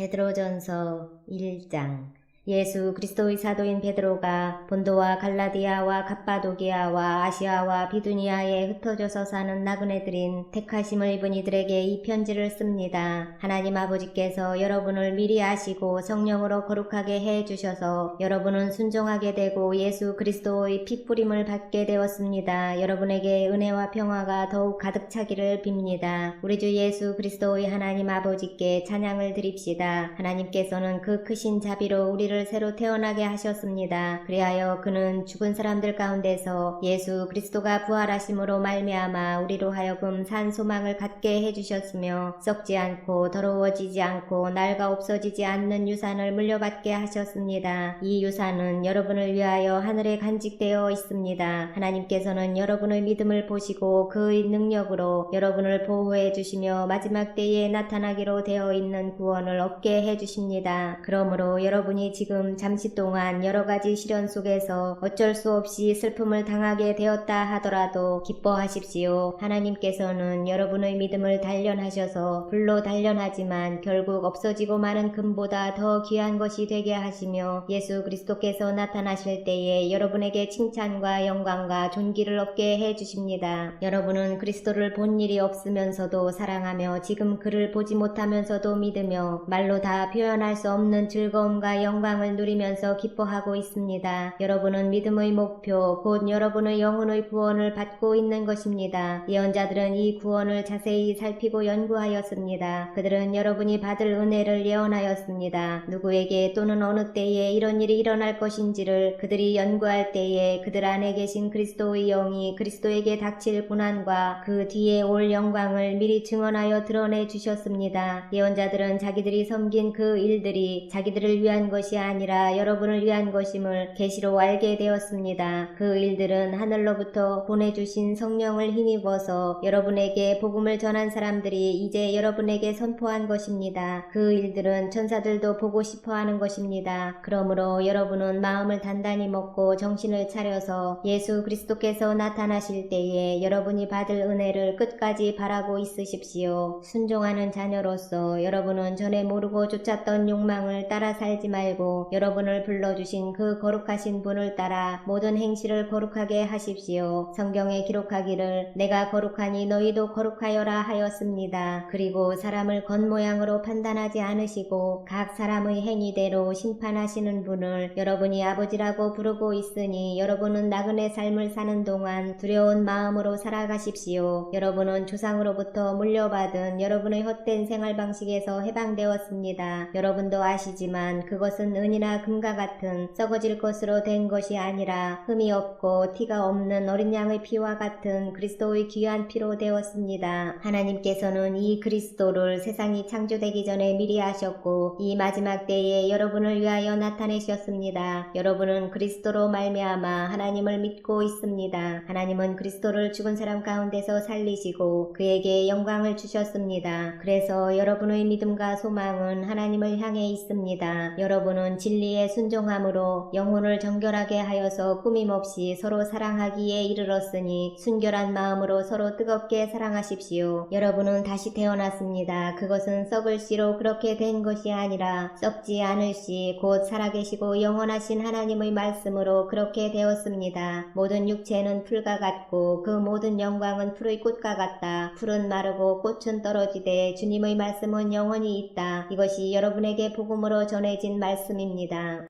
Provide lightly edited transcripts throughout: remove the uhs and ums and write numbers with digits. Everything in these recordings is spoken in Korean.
베드로전서 1장. 예수 그리스도의 사도인 베드로가 본도와 갈라디아와 갑바도기아와 아시아와 비두니아에 흩어져서 사는 나그네들인 택하심을 입은 이들에게 이 편지를 씁니다. 하나님 아버지께서 여러분을 미리 아시고 성령으로 거룩하게 해주셔서 여러분은 순종하게 되고 예수 그리스도의 핏부림을 받게 되었습니다. 여러분에게 은혜와 평화가 더욱 가득 차기를 빕니다. 우리 주 예수 그리스도의 하나님 아버지께 찬양을 드립시다. 하나님께서는 그 크신 자비로 우리를 새로 태어나게 하셨습니다. 그리하여 그는 죽은 사람들 가운데서 예수 그리스도가 부활하심으로 말미암아 우리로 하여금 산 소망을 갖게 해주셨으며 썩지 않고 더러워지지 않고 낡아 없어지지 않는 유산을 물려받게 하셨습니다. 이 유산은 여러분을 위하여 하늘에 간직되어 있습니다. 하나님께서는 여러분의 믿음을 보시고 그의 능력으로 여러분을 보호해 주시며 마지막 때에 나타나기로 되어 있는 구원을 얻게 해주십니다. 그러므로 여러분이 지금 잠시 동안 여러가지 시련 속에서 어쩔 수 없이 슬픔을 당하게 되었다 하더라도 기뻐하십시오. 하나님께서는 여러분의 믿음을 단련하셔서 불로 단련하지만 결국 없어지고 마는 금보다 더 귀한 것이 되게 하시며 예수 그리스도께서 나타나실 때에 여러분에게 칭찬과 영광과 존귀를 얻게 해주십니다. 여러분은 그리스도를 본 일이 없으면서도 사랑하며 지금 그를 보지 못하면서도 믿으며 말로 다 표현할 수 없는 즐거움과 영광을 누리면서 기뻐하고 있습니다. 여러분은 믿음의 목표 곧 여러분의 영혼의 구원을 받고 있는 것입니다. 예언자들은 이 구원을 자세히 살피고 연구하였습니다. 그들은 여러분이 받을 은혜를 예언하였습니다. 누구에게 또는 어느 때에 이런 일이 일어날 것인지를 그들이 연구할 때에 그들 안에 계신 그리스도의 영이 그리스도에게 닥칠 고난과 그 뒤에 올 영광을 미리 증언하여 드러내 주셨습니다. 예언자들은 자기들이 섬긴 그 일들이 자기들을 위한 것이 아니라 여러분을 위한 것임을 계시로 알게 되었습니다. 그 일들은 하늘로부터 보내주신 성령을 힘입어서 여러분에게 복음을 전한 사람들이 이제 여러분에게 선포한 것입니다. 그 일들은 천사들도 보고 싶어하는 것입니다. 그러므로 여러분은 마음을 단단히 먹고 정신을 차려서 예수 그리스도께서 나타나실 때에 여러분이 받을 은혜를 끝까지 바라고 있으십시오. 순종하는 자녀로서 여러분은 전에 모르고 쫓았던 욕망을 따라 살지 말고 여러분을 불러주신 그 거룩하신 분을 따라 모든 행실을 거룩하게 하십시오. 성경에 기록하기를 내가 거룩하니 너희도 거룩하여라 하였습니다. 그리고 사람을 겉모양으로 판단하지 않으시고 각 사람의 행위대로 심판하시는 분을 여러분이 아버지라고 부르고 있으니 여러분은 나그네 삶을 사는 동안 두려운 마음으로 살아가십시오. 여러분은 조상으로부터 물려받은 여러분의 헛된 생활 방식에서 해방되었습니다. 여러분도 아시지만 그것은 은이나 금과 같은 썩어질 것으로 된 것이 아니라 흠이 없고 티가 없는 어린 양의 피와 같은 그리스도의 귀한 피로 되었습니다. 하나님께서는 이 그리스도를 세상이 창조되기 전에 미리 아셨고 이 마지막 때에 여러분을 위하여 나타내셨습니다. 여러분은 그리스도로 말미암아 하나님을 믿고 있습니다. 하나님은 그리스도를 죽은 사람 가운데서 살리시고 그에게 영광을 주셨습니다. 그래서 여러분의 믿음과 소망은 하나님을 향해 있습니다. 여러분은 진리에 순종함으로 영혼을 정결하게 하여서 꾸밈없이 서로 사랑하기에 이르렀으니 순결한 마음으로 서로 뜨겁게 사랑하십시오. 여러분은 다시 태어났습니다. 그것은 썩을 씨로 그렇게 된 것이 아니라 썩지 않을 씨 곧 살아계시고 영원하신 하나님의 말씀으로 그렇게 되었습니다. 모든 육체는 풀과 같고 그 모든 영광은 풀의 꽃과 같다. 풀은 마르고 꽃은 떨어지되 주님의 말씀은 영원히 있다. 이것이 여러분에게 복음으로 전해진 말씀입니다.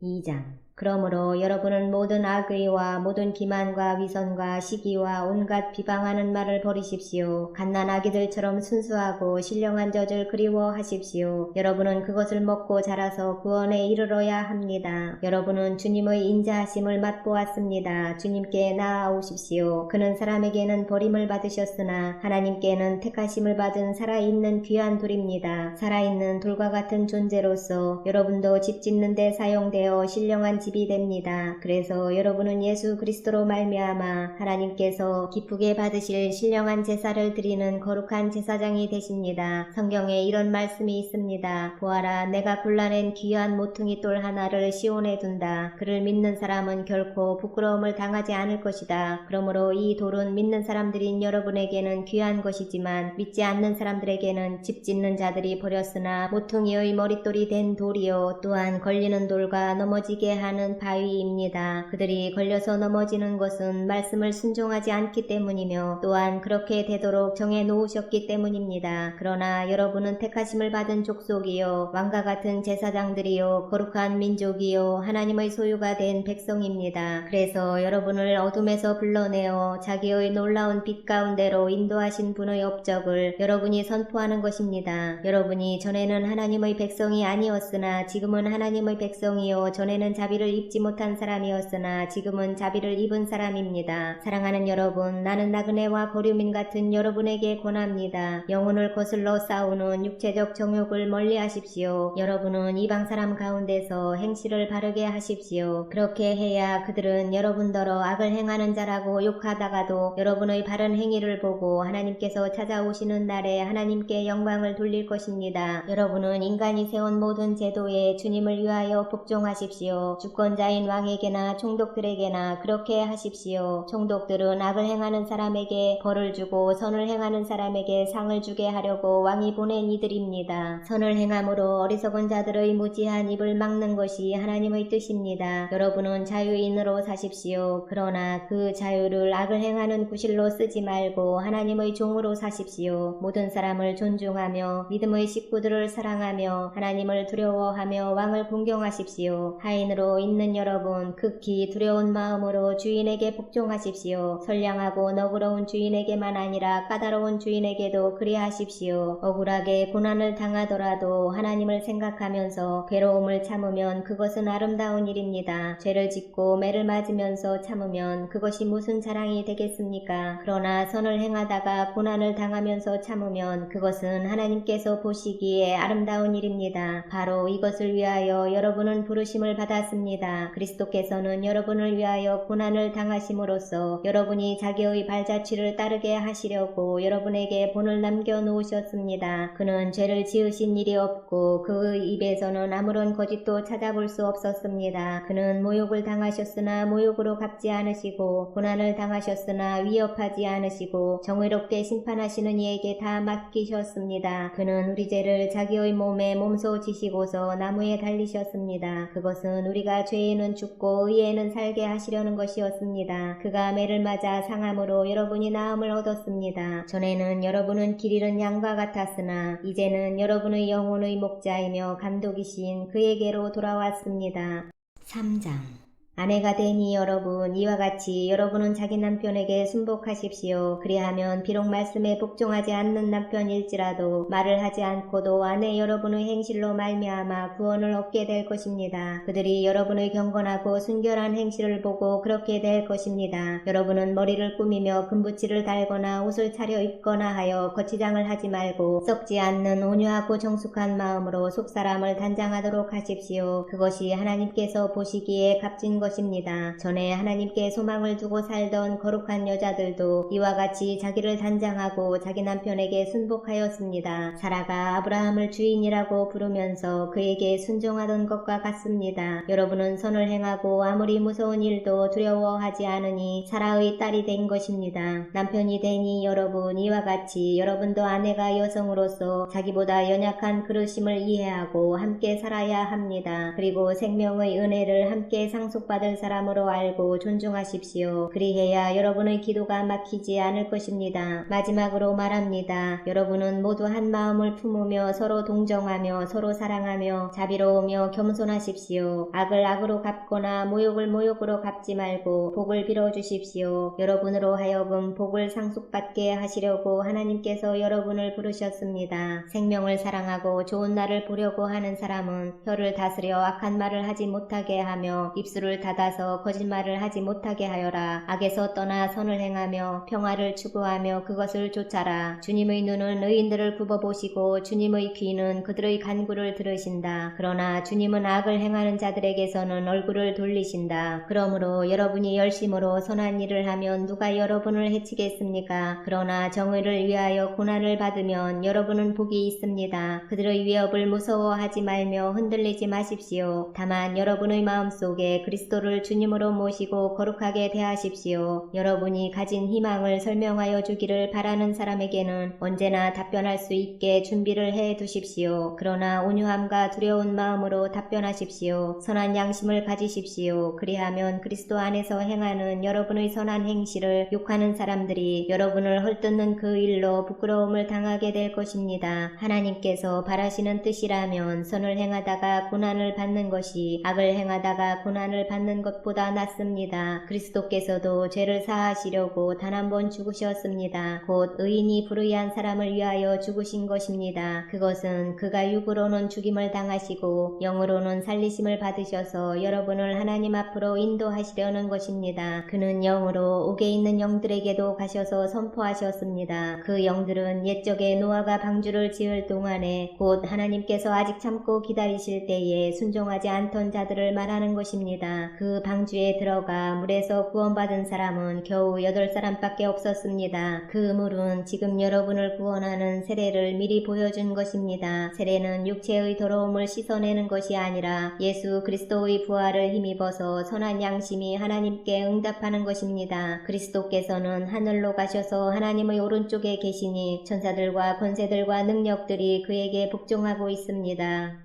2장. 그러므로 여러분은 모든 악의와 모든 기만과 위선과 시기와 온갖 비방하는 말을 버리십시오. 갓난아기들처럼 순수하고 신령한 젖을 그리워하십시오. 여러분은 그것을 먹고 자라서 구원에 이르러야 합니다. 여러분은 주님의 인자하심을 맛보았습니다. 주님께 나아오십시오. 그는 사람에게는 버림을 받으셨으나 하나님께는 택하심을 받은 살아있는 귀한 돌입니다. 살아있는 돌과 같은 존재로서 여러분도 집 짓는 데 사용되어 신령한 집이 됩니다. 그래서 여러분은 예수 그리스도로 말미암아 하나님께서 기쁘게 받으실 신령한 제사를 드리는 거룩한 제사장이 되십니다. 성경에 이런 말씀이 있습니다. 보아라, 내가 골라낸 귀한 모퉁이 돌 하나를 시온에 둔다. 그를 믿는 사람은 결코 부끄러움을 당하지 않을 것이다. 그러므로 이 돌은 믿는 사람들인 여러분에게는 귀한 것이지만 믿지 않는 사람들에게는 집 짓는 자들이 버렸으나 모퉁이의 머릿돌이 된 돌이요 또한 걸리는 돌과 넘어지게 하는 바위입니다. 그들이 걸려서 넘어지는 것은 말씀을 순종하지 않기 때문이며 또한 그렇게 되도록 정해 놓으셨기 때문입니다. 그러나 여러분은 택하심을 받은 족속이요 왕과 같은 제사장들이요 거룩한 민족이요 하나님의 소유가 된 백성입니다. 그래서 여러분을 어둠에서 불러내어 자기의 놀라운 빛 가운데로 인도하신 분의 업적을 여러분이 선포하는 것입니다. 여러분이 전에는 하나님의 백성이 아니었으나 지금은 하나님의 백성이요 전에는 자비를 입지 못한 사람이었으나 지금은 자비를 입은 사람입니다. 사랑하는 여러분, 나는 나그네와 거류민 같은 여러분에게 권합니다. 영혼을 거슬러 싸우는 육체적 정욕을 멀리 하십시오. 여러분은 이방 사람 가운데서 행실을 바르게 하십시오. 그렇게 해야 그들은 여러분더러 악을 행하는 자라고 욕하다가도 여러분의 바른 행위를 보고 하나님께서 찾아오시는 날에 하나님께 영광을 돌릴 것입니다. 여러분은 인간이 세운 모든 제도에 주님을 위하여 복종하십시오. 주권자인 왕에게나 총독들에게나 그렇게 하십시오. 총독들은 악을 행하는 사람에게 벌을 주고 선을 행하는 사람에게 상을 주게 하려고 왕이 보낸 이들입니다. 선을 행함으로 어리석은 자들의 무지한 입을 막는 것이 하나님의 뜻입니다. 여러분은 자유인으로 사십시오. 그러나 그 자유를 악을 행하는 구실로 쓰지 말고 하나님의 종으로 사십시오. 모든 사람을 존중하며 믿음의 식구들을 사랑하며 하나님을 두려워하며 왕을 공경하십시오. 하인으로 있는 여러분, 극히 두려운 마음으로 주인에게 복종하십시오. 선량하고 너그러운 주인에게만 아니라 까다로운 주인에게도 그리하십시오. 억울하게 고난을 당하더라도 하나님을 생각하면서 괴로움을 참으면 그것은 아름다운 일입니다. 죄를 짓고 매를 맞으면서 참으면 그것이 무슨 자랑이 되겠습니까? 그러나 선을 행하다가 고난을 당하면서 참으면 그것은 하나님께서 보시기에 아름다운 일입니다. 바로 이것을 위하여 여러분은 부르심을 받았습니다. 그리스도께서는 여러분을 위하여 고난을 당하심으로써 여러분이 자기의 발자취를 따르게 하시려고 여러분에게 본을 남겨놓으셨습니다. 그는 죄를 지으신 일이 없고 그의 입에서는 아무런 거짓도 찾아볼 수 없었습니다. 그는 모욕을 당하셨으나 모욕으로 갚지 않으시고 고난을 당하셨으나 위협하지 않으시고 정의롭게 심판하시는 이에게 다 맡기셨습니다. 그는 우리 죄를 자기의 몸에 몸소 지시고서 나무에 달리셨습니다. 그것은 우리가 죄에는 죽고 의에는 살게 하시려는 것이었습니다. 그가 매를 맞아 상함으로 여러분이 나음을 얻었습니다. 전에는 여러분은 길 잃은 양과 같았으나 이제는 여러분의 영혼의 목자이며 감독이신 그에게로 돌아왔습니다. 3장 아내가 되니 여러분, 이와 같이 여러분은 자기 남편에게 순복하십시오. 그리하면 비록 말씀에 복종하지 않는 남편일지라도 말을 하지 않고도 아내 여러분의 행실로 말미암아 구원을 얻게 될 것입니다. 그들이 여러분의 경건하고 순결한 행실을 보고 그렇게 될 것입니다. 여러분은 머리를 꾸미며 금붙이를 달거나 옷을 차려 입거나 하여 거치장을 하지 말고 썩지 않는 온유하고 정숙한 마음으로 속사람을 단장하도록 하십시오. 그것이 하나님께서 보시기에 값진 것입니다. 전에 하나님께 소망을 두고 살던 거룩한 여자들도 이와 같이 자기를 단장하고 자기 남편에게 순복하였습니다. 사라가 아브라함을 주인이라고 부르면서 그에게 순종하던 것과 같습니다. 여러분은 선을 행하고 아무리 무서운 일도 두려워하지 않으니 사라의 딸이 된 것입니다. 남편이 되니 여러분, 이와 같이 여러분도 아내가 여성으로서 자기보다 연약한 그릇임을 이해하고 함께 살아야 합니다. 그리고 생명의 은혜를 함께 상속받을 사람으로 알고 존중하십시오. 그리해야 여러분의 기도가 막히지 않을 것입니다. 마지막으로 말합니다. 여러분은 모두 한 마음을 품으며 서로 동정하며 서로 사랑하며 자비로우며 겸손하십시오. 악을 악으로 갚거나 모욕을 모욕으로 갚지 말고 복을 빌어주십시오. 여러분으로 하여금 복을 상속받게 하시려고 하나님께서 여러분을 부르셨습니다. 생명을 사랑하고 좋은 날을 보려고 하는 사람은 혀를 다스려 악한 말을 하지 못하게 하며 입술을 닫아서 거짓말을 하지 못하게 하여라. 악에서 떠나 선을 행하며 평화를 추구하며 그것을 쫓아라. 주님의 눈은 의인들을 굽어보시고 주님의 귀는 그들의 간구를 들으신다. 그러나 주님은 악을 행하는 자들에게서는 얼굴을 돌리신다. 그러므로 여러분이 열심으로 선한 일을 하면 누가 여러분을 해치겠습니까? 그러나 정의를 위하여 고난을 받으면 여러분은 복이 있습니다. 그들의 위협을 무서워하지 말며 흔들리지 마십시오. 다만 여러분의 마음속에 그리스도를 주님으로 모시고 거룩하게 대하십시오. 여러분이 가진 희망을 설명하여 주기를 바라는 사람에게는 언제나 답변할 수 있게 준비를 해 두십시오. 그러나 온유함과 두려운 마음으로 답변하십시오. 선한 양심을 가지십시오. 그리하면 그리스도 안에서 행하는 여러분의 선한 행실을 욕하는 사람들이 여러분을 헐뜯는 그 일로 부끄러움을 당하게 될 것입니다. 하나님께서 바라시는 뜻이라면 선을 행하다가 고난을 받는 것이 악을 행하다가 고난을 받는 것보다 낫습니다. 그리스도께서도 죄를 사하시려고 단 한 번 죽으셨습니다. 곧 의인이 불의한 사람을 위하여 죽으신 것입니다. 그것은 그가 육으로는 죽임을 당하시고 영으로는 살리심을 받으셔서 여러분을 하나님 앞으로 인도하시려는 것입니다. 그는 영으로 옥에 있는 영들에게도 가셔서 선포하셨습니다. 그 영들은 옛적에 노아가 방주를 지을 동안에 곧 하나님께서 아직 참고 기다리실 때에 순종하지 않던 자들을 말하는 것입니다. 그 방주에 들어가 물에서 구원받은 사람은 겨우 8사람밖에 없었습니다. 그 물은 지금 여러분을 구원하는 세례를 미리 보여준 것입니다. 세례는 육체의 더러움을 씻어내는 것이 아니라 예수 그리스도의 부활을 힘입어서 선한 양심이 하나님께 응답하는 것입니다. 그리스도께서는 하늘로 가셔서 하나님의 오른쪽에 계시니 천사들과 권세들과 능력들이 그에게 복종하고 있습니다.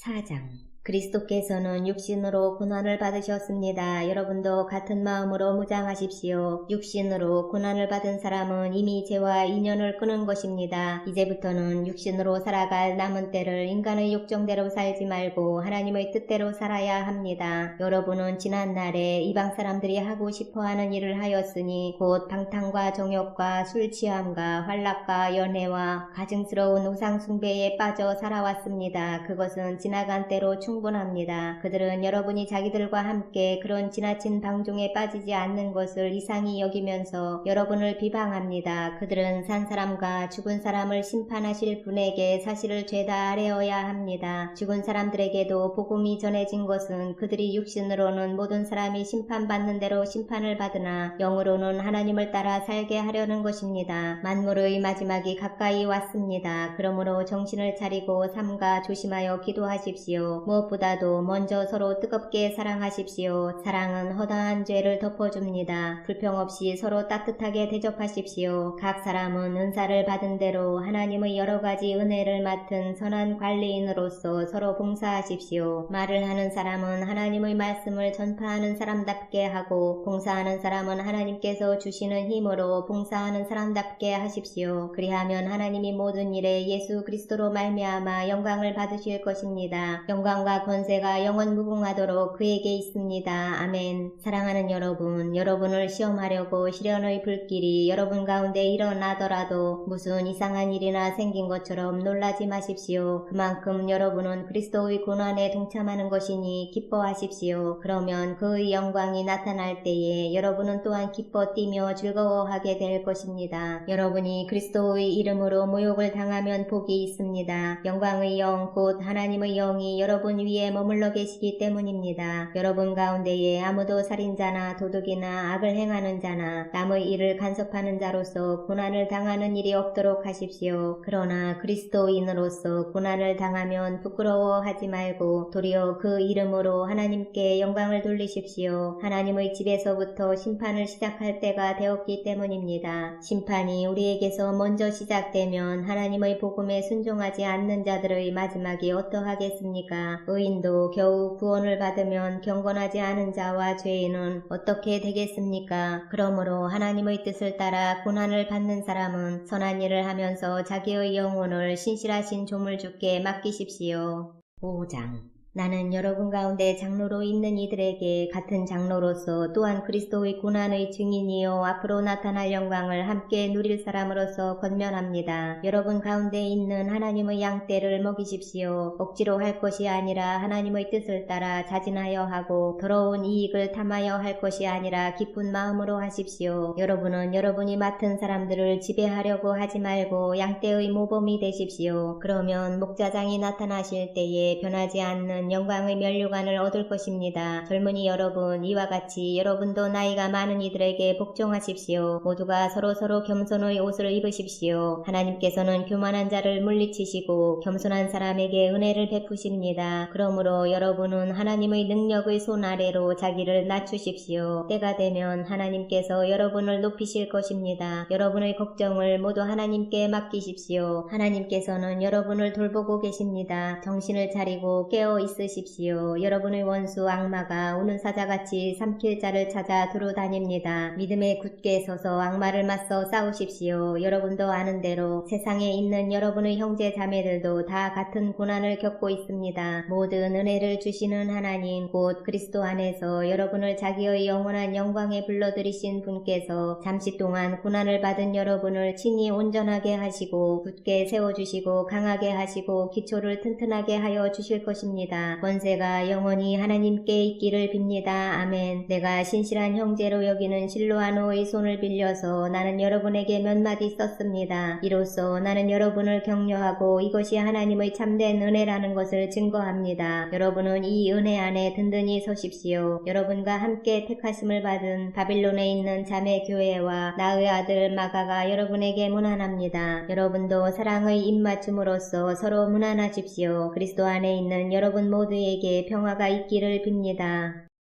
4장 그리스도께서는 육신으로 고난을 받으셨습니다. 여러분도 같은 마음으로 무장하십시오. 육신으로 고난을 받은 사람은 이미 죄와 인연을 끊은 것입니다. 이제부터는 육신으로 살아갈 남은 때를 인간의 욕정대로 살지 말고 하나님의 뜻대로 살아야 합니다. 여러분은 지난 날에 이방 사람들이 하고 싶어하는 일을 하였으니 곧 방탕과 정욕과 술 취함과 환락과 연애와 가증스러운 우상 숭배에 빠져 살아왔습니다. 그것은 지나간 때로 충분합니다. 그들은 여러분이 자기들과 함께 그런 지나친 방종에 빠지지 않는 것을 이상히 여기면서 여러분을 비방합니다. 그들은 산 사람과 죽은 사람을 심판하실 분에게 사실을 죄다 아뢰어야 합니다. 죽은 사람들에게도 복음이 전해진 것은 그들이 육신으로는 모든 사람이 심판받는 대로 심판을 받으나 영으로는 하나님을 따라 살게 하려는 것입니다. 만물의 마지막이 가까이 왔습니다. 그러므로 정신을 차리고 삼가 조심하여 기도하십시오. 무엇보다도 먼저 서로 뜨겁게 사랑하십시오. 사랑은 허다한 죄를 덮어줍니다. 불평 없이 서로 따뜻하게 대접하십시오. 각 사람은 은사를 받은 대로 하나님의 여러가지 은혜를 맡은 선한 관리인으로서 서로 봉사하십시오. 말을 하는 사람은 하나님의 말씀을 전파하는 사람답게 하고 봉사하는 사람은 하나님께서 주시는 힘으로 봉사하는 사람답게 하십시오. 그리하면 하나님이 모든 일에 예수 그리스도로 말미암아 영광을 받으실 것입니다. 영광과 권세가 영원 무궁하도록 그에게 있습니다. 아멘. 사랑하는 여러분, 여러분을 시험하려고 시련의 불길이 여러분 가운데 일어나더라도 무슨 이상한 일이나 생긴 것처럼 놀라지 마십시오. 그만큼 여러분은 그리스도의 고난에 동참하는 것이니 기뻐하십시오. 그러면 그의 영광이 나타날 때에 여러분은 또한 기뻐 뛰며 즐거워하게 될 것입니다. 여러분이 그리스도의 이름으로 모욕을 당하면 복이 있습니다. 영광의 영, 곧 하나님의 영이 여러분 위에 머물러 계시기 때문입니다. 여러분 가운데에 아무도 살인자나 도둑이나 악을 행하는 자나 남의 일을 간섭하는 자로서 고난을 당하는 일이 없도록 하십시오. 그러나 그리스도인으로서 고난을 당하면 부끄러워하지 말고 도리어 그 이름으로 하나님께 영광을 돌리십시오. 하나님의 집에서부터 심판을 시작할 때가 되었기 때문입니다. 심판이 우리에게서 먼저 시작되면 하나님의 복음에 순종하지 않는 자들의 마지막이 어떠하겠습니까? 의인도 겨우 구원을 받으면 경건하지 않은 자와 죄인은 어떻게 되겠습니까? 그러므로 하나님의 뜻을 따라 고난을 받는 사람은 선한 일을 하면서 자기의 영혼을 신실하신 조물주께 맡기십시오. 5장 나는 여러분 가운데 장로로 있는 이들에게 같은 장로로서 또한 그리스도의 고난의 증인이요 앞으로 나타날 영광을 함께 누릴 사람으로서 권면합니다. 여러분 가운데 있는 하나님의 양떼를 먹이십시오. 억지로 할 것이 아니라 하나님의 뜻을 따라 자진하여 하고 더러운 이익을 탐하여 할 것이 아니라 기쁜 마음으로 하십시오. 여러분은 여러분이 맡은 사람들을 지배하려고 하지 말고 양떼의 모범이 되십시오. 그러면 목자장이 나타나실 때에 변하지 않는 영광의 면류관을 얻을 것입니다. 젊은이 여러분, 이와 같이 여러분도 나이가 많은 이들에게 복종하십시오. 모두가 서로 겸손의 옷을 입으십시오. 하나님께서는 교만한 자를 물리치시고 겸손한 사람에게 은혜를 베푸십니다. 그러므로 여러분은 하나님의 능력의 손 아래로 자기를 낮추십시오. 때가 되면 하나님께서 여러분을 높이실 것입니다. 여러분의 걱정을 모두 하나님께 맡기십시오. 하나님께서는 여러분을 돌보고 계십니다. 정신을 차리고 깨어 있으십시오. 여러분의 원수 악마가 우는 사자같이 삼킬 자를 찾아 두루 다닙니다. 믿음에 굳게 서서 악마를 맞서 싸우십시오. 여러분도 아는 대로 세상에 있는 여러분의 형제 자매들도 다 같은 고난을 겪고 있습니다. 모든 은혜를 주시는 하나님 곧 그리스도 안에서 여러분을 자기의 영원한 영광에 불러들이신 분께서 잠시 동안 고난을 받은 여러분을 친히 온전하게 하시고 굳게 세워주시고 강하게 하시고 기초를 튼튼하게 하여 주실 것입니다. 권세가 영원히 하나님께 있기를 빕니다. 아멘. 내가 신실한 형제로 여기는 실로아노의 손을 빌려서 나는 여러분에게 몇 마디 썼습니다. 이로써 나는 여러분을 격려하고 이것이 하나님의 참된 은혜라는 것을 증거합니다. 여러분은 이 은혜 안에 든든히 서십시오. 여러분과 함께 택하심을 받은 바빌론에 있는 자매 교회와 나의 아들 마가가 여러분에게 문안합니다. 여러분도 사랑의 입맞춤으로써 서로 문안하십시오. 그리스도 안에 있는 여러분 모두에게 평화가 있기를 빕니다.